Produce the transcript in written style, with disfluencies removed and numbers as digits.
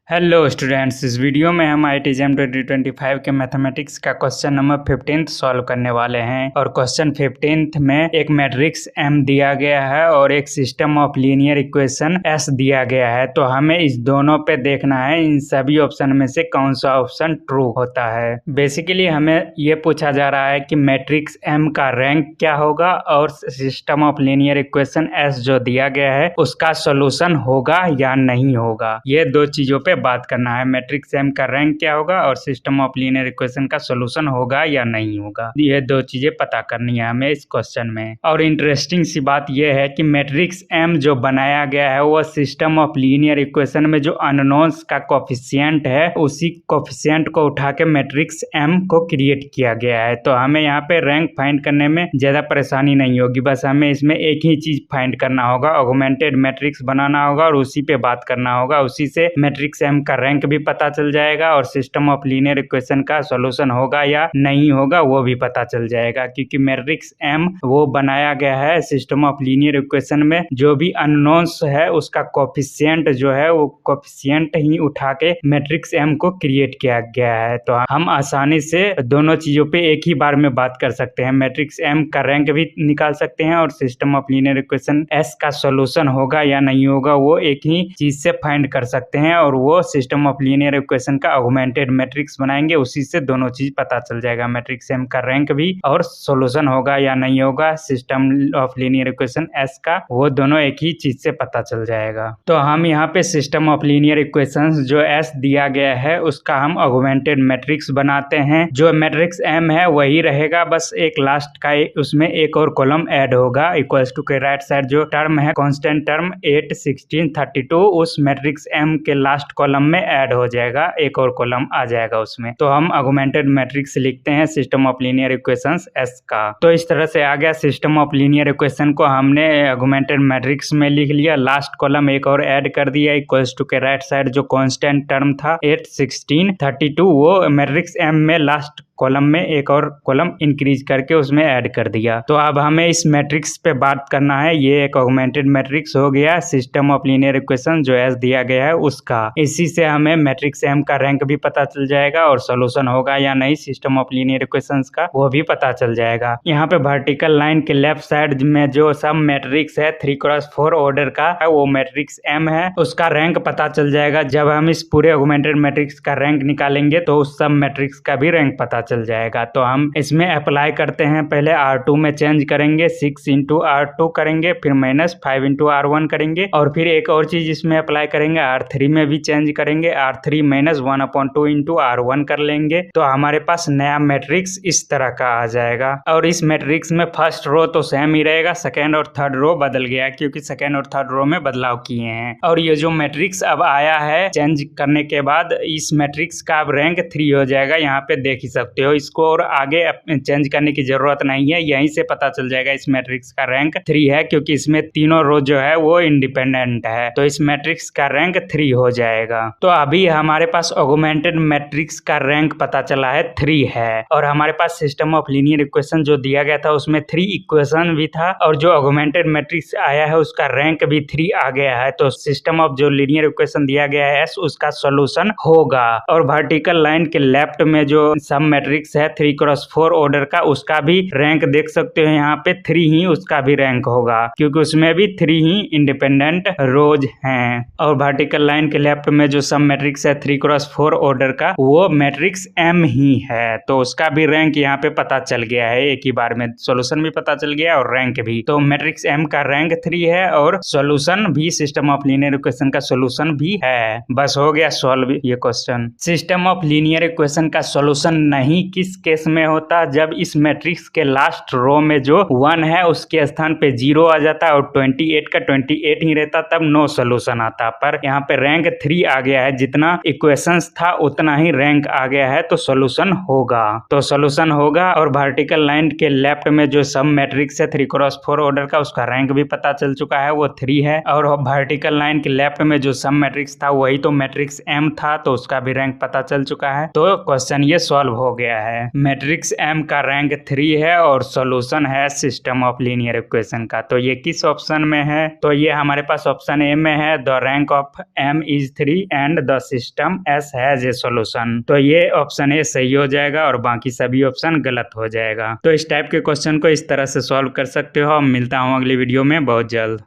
Hello students, इस video में हम IIT-JEM 2025 के मैथमेटिक्स का क्वेश्चन नंबर 15 सॉल्व करने वाले हैं। और क्वेश्चन 15 में एक मैट्रिक्स M दिया गया है और एक system of linear equation S दिया गया है। तो हमें इस दोनों पे देखना है इन सभी ऑप्शन में से कौन सा ऑप्शन ट्रू होता है। बेसिकली हमें ये पूछा जा रहा है कि मैट्रिक्स M का रैंक क्या होगा और system of linear equation S जो दिया गया है उसका सोल्यूशन होगा या नहीं होगा। ये दो चीजों पे बात करना है। मैट्रिक्स M का रैंक क्या होगा और सिस्टम ऑफ लीनियर इक्वेशन का सॉल्यूशन होगा या नहीं होगा। ये दो चीजें पता करनी है हमें इस क्वेश्चन में। और इंटरेस्टिंग सी बात यह है कि मैट्रिक्स M जो बनाया गया है वो सिस्टम ऑफ लीनियर इक्वेशन में जो अननोन्स का कोफिशिएंट है उसी कोफिशिएंट को उठा के मैट्रिक्स M को क्रिएट किया गया है। तो हमें यहाँ पे रैंक फाइंड करने में ज्यादा परेशानी नहीं होगी। बस हमें इसमें एक ही चीज फाइंड करना होगा, ऑगमेंटेड मैट्रिक्स बनाना होगा और उसी पे बात करना होगा। उसी से मैट्रिक्स M का रैंक भी पता चल जाएगा और सिस्टम ऑफ लीनियर इक्वेशन का सॉल्यूशन होगा या नहीं होगा वो भी पता चल जाएगा। क्योंकि मैट्रिक्स M वो बनाया गया है सिस्टम ऑफ लीनियर इक्वेशन में जो भी अननोन्स है उसका कोफिशिएंट जो है वो कोफिशिएंट ही उठा के मैट्रिक्स M को क्रिएट किया गया है। तो हम आसानी से दोनों चीजों पे एक ही बार में बात कर सकते हैं। मैट्रिक्स M का रैंक भी निकाल सकते हैं और system of linear equation S का सॉल्यूशन होगा या नहीं होगा वो एक ही चीज से फाइंड कर सकते हैं। और वो सिस्टम ऑफ लीनियर इक्वेशन का ऑगमेंटेड मैट्रिक्स बनाएंगे, उसी से दोनों चीज पता चल जाएगा। मैट्रिक्स M का रैंक भी और सॉल्यूशन होगा या नहीं होगा system of linear equation S का, वो दोनों एक ही चीज से पता चल जाएगा। तो हम यहाँ पे सिस्टम ऑफ लीनियर इक्वेशन जो S दिया गया है उसका हम ऑगमेंटेड मैट्रिक्स बनाते हैं। जो मैट्रिक्स M है वही रहेगा, बस एक लास्ट का उसमें एक और कॉलम ऐड होगा। इक्वल्स टू के राइट साइड जो टर्म है कांस्टेंट टर्म 8, 16, 32 उस मैट्रिक्स M के लास्ट कॉलम में ऐड हो जाएगा, एक और कॉलम आ जाएगा उसमें। तो हम ऑगमेंटेड मैट्रिक्स लिखते हैं system of linear equations S का। तो इस तरह से आ गया सिस्टम ऑफ लीनियर इक्वेशन को हमने ऑगमेंटेड मैट्रिक्स में लिख लिया, लास्ट कॉलम एक और ऐड कर दिया। इक्वल्स टू के राइट साइड जो कांस्टेंट टर्म था 8, 16, 32 वो मैट्रिक्स M में लास्ट कॉलम में एक और कॉलम इंक्रीज करके उसमें ऐड कर दिया। तो अब हमें इस मैट्रिक्स पे बात करना है। ये एक ऑगमेंटेड मैट्रिक्स हो गया सिस्टम ऑफ लीनियर इक्वेशन जो S दिया गया है उसका। इसी से हमें मैट्रिक्स M का रैंक भी पता चल जाएगा और सॉल्यूशन होगा या नहीं सिस्टम ऑफ लीनियर इक्वेशंस का वो भी पता चल जाएगा। यहाँ पे वर्टिकल लाइन के लेफ्ट साइड में जो सब मैट्रिक्स है 3x4 ऑर्डर का है वो मैट्रिक्स M है, उसका रैंक पता चल जाएगा। जब हम इस पूरे ऑगमेंटेड मैट्रिक्स का रैंक निकालेंगे तो उस सब मैट्रिक्स का भी रैंक पता चल जाएगा। तो हम इसमें अप्लाई करते हैं, पहले R2 में चेंज करेंगे, 6 इंटू R2 करेंगे, फिर -5 इंटू R1 करेंगे और फिर एक और चीज इसमें अप्लाई करेंगे, R3 में भी चेंज करेंगे, R3 -1/2 इंटू R1 कर लेंगे। तो हमारे पास नया मैट्रिक्स इस तरह का आ जाएगा। और इस मैट्रिक्स में फर्स्ट रो तो सेम ही रहेगा, सेकेंड और थर्ड रो बदल गया क्योंकि सेकेंड और थर्ड रो में बदलाव किए हैं। और ये जो मैट्रिक्स अब आया है चेंज करने के बाद इस मैट्रिक्स का अब रैंक 3 हो जाएगा। यहाँ पे देख ही सकते हो इसको, और आगे चेंज करने की जरूरत नहीं है, यहीं से पता चल जाएगा इस मैट्रिक्स का रैंक 3 है क्योंकि इसमें तीनों रो जो है वो इंडिपेंडेंट है। तो इस मैट्रिक्स का रैंक 3 हो जाएगा। तो अभी हमारे पास ऑगमेंटेड मैट्रिक्स का रैंक पता चला है 3 है और हमारे पास सिस्टम ऑफ लीनियर इक्वेशन जो दिया गया था उसमें 3 इक्वेशन भी था और जो ऑगमेंटेड मैट्रिक्स आया है उसका रैंक भी 3 आ गया है। तो सिस्टम ऑफ जो लीनियर इक्वेशन दिया गया है S उसका सोल्यूशन होगा। और वर्टिकल लाइन के लेफ्ट में जो सब मैट्रिक्स है 3x4 ऑर्डर का उसका भी रैंक देख सकते हो, यहाँ पे 3 ही उसका भी रैंक होगा क्योंकि उसमें भी 3 ही इंडिपेंडेंट रोज हैं। और वर्टिकल लाइन के लेफ्ट में जो सब मैट्रिक्स है 3x4 ऑर्डर का वो मैट्रिक्स M ही है, तो उसका भी रैंक यहाँ पे पता चल गया है। एक ही बार में सॉल्यूशन भी पता चल गया और रैंक भी। तो मैट्रिक्स M का रैंक 3 है और सॉल्यूशन भी सिस्टम ऑफ लीनियर इक्वेशन का सॉल्यूशन भी है। बस हो गया सॉल्व ये question. System of linear equation का सॉल्यूशन नहीं किस केस में होता, जब इस मैट्रिक्स के लास्ट रो में जो 1 है उसके स्थान पे 0 आ जाता और 28 का 28 ही रहता, तब नो सॉल्यूशन आता। पर यहाँ पे रैंक 3 आ गया है, जितना इक्वेशंस था उतना ही रैंक आ गया है तो सॉल्यूशन होगा। तो सॉल्यूशन होगा। और वर्टिकल लाइन के लेफ्ट में जो सब मैट्रिक्स है 3x4 ऑर्डर का उसका रैंक भी पता चल चुका है, वो 3 है। और वर्टिकल लाइन के लेफ्ट में जो सब मैट्रिक्स था वही तो मैट्रिक्स M था, तो उसका भी रैंक पता चल चुका है। तो क्वेश्चन ये सॉल्व हो गया। गया है। मैट्रिक्स एम का रैंक 3 है और सॉल्यूशन है सिस्टम ऑफ लीनियर इक्वेशन का। तो ये किस ऑप्शन में है? तो ये हमारे पास ऑप्शन ए में है, the rank of M is 3 and the system S has a solution. तो ये ऑप्शन ए सही हो जाएगा और बाकी सभी ऑप्शन गलत हो जाएगा। तो इस टाइप के क्वेश्चन को इस तरह से सॉल्व कर सकते हो। मिलता हूँ अगली वीडियो में बहुत जल्द।